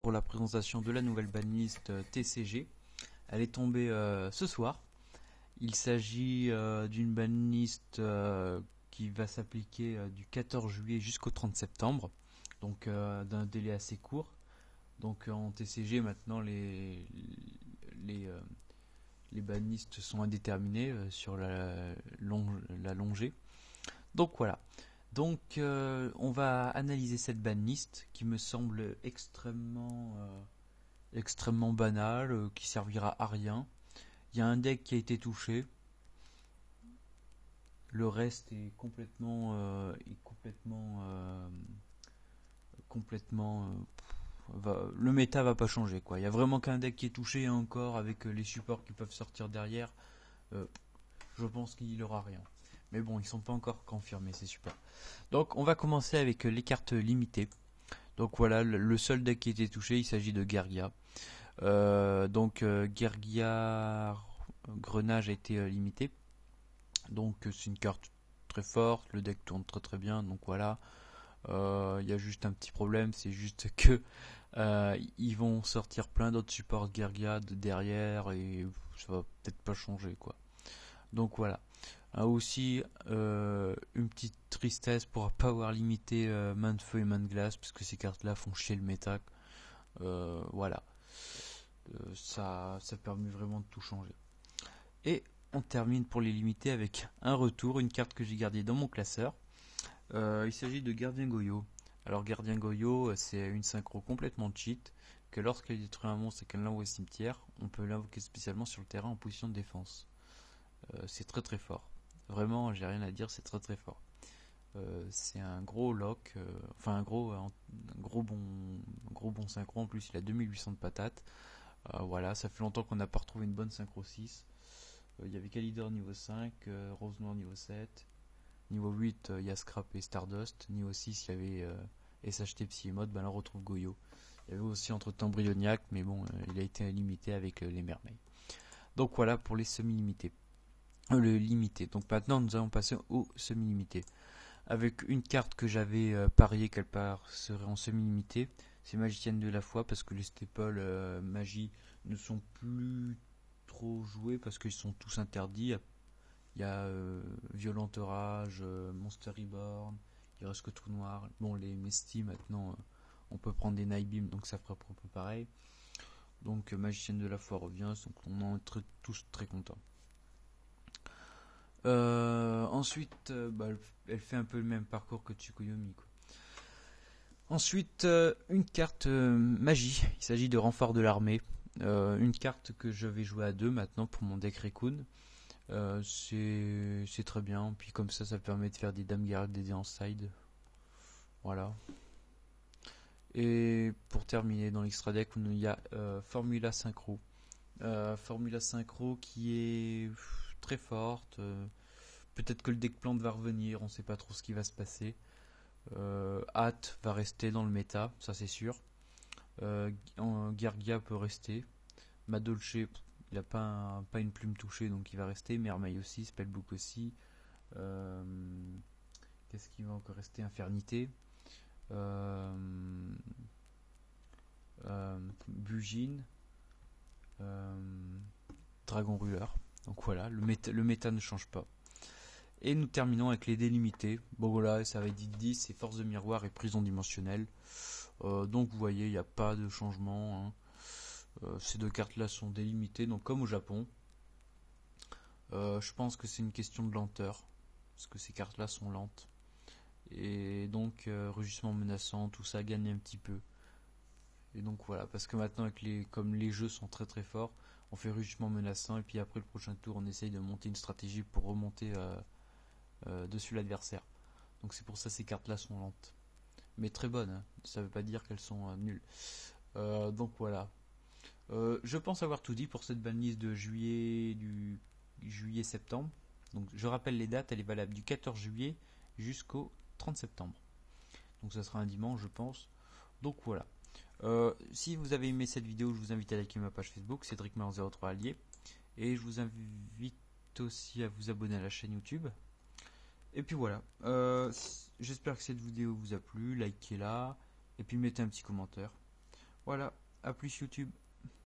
pour la présentation de la nouvelle banlist TCG. Elle est tombée ce soir. Il s'agit d'une banlist qui va s'appliquer du 14 juillet jusqu'au 30 septembre, donc d'un délai assez court. Donc en TCG maintenant les banlists sont indéterminés sur la longée. Donc voilà. Donc on va analyser cette banlist qui me semble extrêmement banale, qui servira à rien. Il y a un deck qui a été touché. Le reste est complètement le méta va pas changer quoi. Il y a vraiment qu'un deck qui est touché et encore avec les supports qui peuvent sortir derrière, je pense qu'il aura rien. Mais bon, ils sont pas encore confirmés ces supports. Donc on va commencer avec les cartes limitées. Donc voilà, le seul deck qui a été touché, il s'agit de Gergia. Gergia Grenage a été limité. Donc c'est une carte très forte, le deck tourne très très bien, donc voilà. Il y a juste un petit problème, c'est juste que ils vont sortir plein d'autres supports Gergia de derrière et ça va peut-être pas changer quoi. Donc voilà. Aussi une petite tristesse pour pas avoir limité main de feu et main de glace, parce que ces cartes là font chier le méta. Voilà. Ça permet vraiment de tout changer. Et on termine pour les limiter avec un retour, une carte que j'ai gardée dans mon classeur. Il s'agit de Gardien Goyo. Alors Gardien Goyo, c'est une synchro complètement cheat, que lorsqu'elle détruit un monstre et qu'elle l'envoie au cimetière, on peut l'invoquer spécialement sur le terrain en position de défense. C'est très très fort. Vraiment, j'ai rien à dire, c'est très très fort. C'est un gros lock, enfin un gros bon synchro. En plus, il a 2800 de patates. Voilà, ça fait longtemps qu'on n'a pas retrouvé une bonne synchro 6. Il y avait Kalidor niveau 5, Rose Noire niveau 7. Niveau 8, il y a Scrap et Stardust. Niveau 6, il y avait SHT Psy Mode. Ben là, on retrouve Goyo. Il y avait aussi entre-temps Bryoniac, mais bon, il a été limité avec les mermaids. Donc voilà pour les semi-limités. Le limité. Donc maintenant, nous allons passer au semi-limité. Avec une carte que j'avais parié qu'elle serait en semi-limité. C'est Magicienne de la Foi, parce que les staples magie ne sont plus trop joués parce qu'ils sont tous interdits. Il y a Violente Rage, Monster Reborn, il reste que Trou Noir. Bon, les Mesty maintenant, on peut prendre des Night Beam, donc ça fera propre pareil. Donc Magicienne de la Foi revient, donc on en est tous très contents. Ensuite, elle fait un peu le même parcours que Tsukuyomi, quoi. Ensuite, une carte magie, il s'agit de Renfort de l'armée. Une carte que je vais jouer à 2 maintenant pour mon deck Raccoon. C'est très bien, puis comme ça permet de faire des Dames Garrett des en side. Voilà. Et pour terminer dans l'extra deck, il y a Formula Synchro. Formula Synchro qui est très forte. Peut-être que le deck plante va revenir, on sait pas trop ce qui va se passer. Hat va rester dans le méta, ça c'est sûr. Gergia peut rester. Madolche, il n'a pas une plume touchée, donc il va rester. Mermail aussi, Spellbook aussi. Qu'est-ce qui va encore rester? Infernité. Bugine. Dragon Ruler. Donc voilà, le méta ne change pas. Et nous terminons avec les délimités. Bon voilà, ça va être 10, c'est Force de Miroir et Prison Dimensionnelle. Donc vous voyez, il n'y a pas de changement, hein. Ces deux cartes là sont délimitées, donc comme au Japon. Je pense que c'est une question de lenteur, parce que ces cartes là sont lentes. Et donc rugissement menaçant, tout ça gagne un petit peu. Et donc voilà, parce que maintenant comme les jeux sont très très forts, on fait rugissement menaçant et puis après le prochain tour on essaye de monter une stratégie pour remonter dessus l'adversaire. Donc c'est pour ça que ces cartes là sont lentes. Mais très bonnes, hein. Ça veut pas dire qu'elles sont nulles. Donc voilà. Je pense avoir tout dit pour cette banlist de juillet-septembre. Donc je rappelle les dates, elle est valable du 14 juillet jusqu'au 30 septembre. Donc ça sera un dimanche je pense. Donc voilà. Si vous avez aimé cette vidéo, je vous invite à liker ma page Facebook, CédricMar03 Allier. Et je vous invite aussi à vous abonner à la chaîne YouTube. Et puis voilà. J'espère que cette vidéo vous a plu, likez-la. Et puis mettez un petit commentaire. Voilà, à plus YouTube.